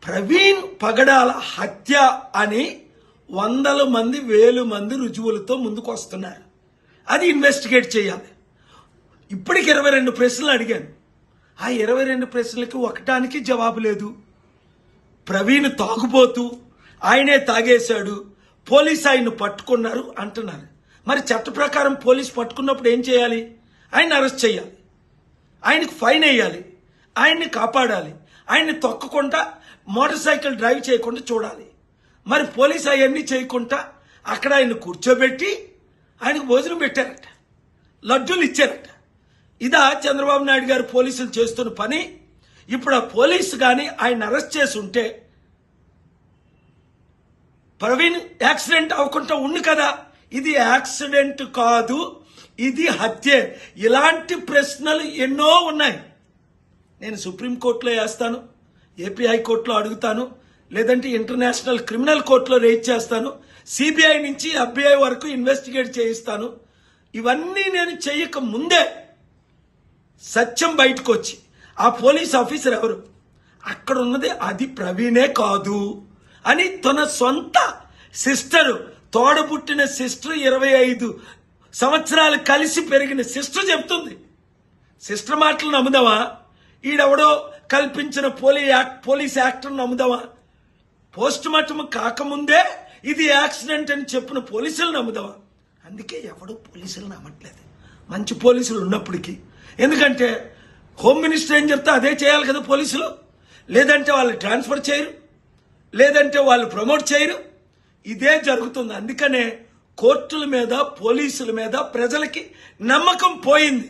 ప్రవీణ్ పగడాల హత్య అని వందల మంది వేలు మంది రుజువులతో ముందుకు వస్తున్నారు. అది ఇన్వెస్టిగేట్ చేయాలి. ఇప్పటికి 22 ప్రశ్నలు అడిగాను. ఆ 22 ప్రశ్నలకి ఒకటానికి జవాబు లేదు. ప్రవీణ్ తాగుబోతూ ఆయనే తాగేశాడు, పోలీసు ఆయన్ని పట్టుకున్నారు అంటున్నారు. మరి చట్ట ప్రకారం పోలీసు పట్టుకున్నప్పుడు ఏం చేయాలి? ఆయన అరెస్ట్ చేయాలి, ఆయనకు ఫైన్ వేయాలి, ఆయన్ని కాపాడాలి, ఆయన్ని తొక్కకుండా మోటార్ సైకిల్ డ్రైవ్ చేయకుండా చూడాలి. మరి పోలీసు అవన్నీ చేయకుండా అక్కడ ఆయన కూర్చోబెట్టి ఆయనకు భోజనం పెట్టారట, లడ్డూలు ఇచ్చారట. ఇదా చంద్రబాబు నాయుడు గారు పోలీసులు చేస్తున్న పని? ఇప్పుడు ఆ పోలీసు కానీ ఆయన అరెస్ట్ చేసి ఉంటే ప్రవీణ్ యాక్సిడెంట్ అవ్వకుండా ఉంది కదా. ఇది యాక్సిడెంట్ కాదు, ఇది హత్యే. ఇలాంటి ప్రశ్నలు ఎన్నో ఉన్నాయి. నేను సుప్రీంకోర్టులో వేస్తాను, ఏపీ హైకోర్టులో అడుగుతాను, లేదంటే ఇంటర్నేషనల్ క్రిమినల్ కోర్టులో రేజ్ చేస్తాను, సిబిఐ నుంచి FBI వరకు ఇన్వెస్టిగేట్ చేయిస్తాను. ఇవన్నీ నేను చేయక ముందే సత్యం బయటకు వచ్చి ఆ పోలీస్ ఆఫీసర్ ఎవరు, అక్కడ ఉన్నది అది ప్రవీణే కాదు అని తన సొంత సిస్టర్, తోడబుట్టిన సిస్టర్, 25 సంవత్సరాలు కలిసి పెరిగిన సిస్టర్ చెప్తుంది. సిస్టర్ మాటలు నమ్ముదామా? ఈడెవడో కల్పించిన పోలీస్ యాక్టర్ నమ్ముదామా? పోస్ట్ మార్టం కాకముందే ఇది యాక్సిడెంట్ అని చెప్పిన పోలీసులు నమ్ముదామా? అందుకే ఎవడు పోలీసులు నమ్మట్లేదు, మంచి పోలీసులు ఉన్నప్పటికీ. ఎందుకంటే హోమ్ మినిస్టర్ ఏం చెప్తే అదే చేయాలి కదా పోలీసులు. లేదంటే వాళ్ళు ట్రాన్స్ఫర్ చేయరు, లేదంటే వాళ్ళు ప్రమోట్ చేయరు. ఇదే జరుగుతుంది. అందుకనే కోర్టుల మీద, పోలీసుల మీద ప్రజలకి నమ్మకం పోయింది.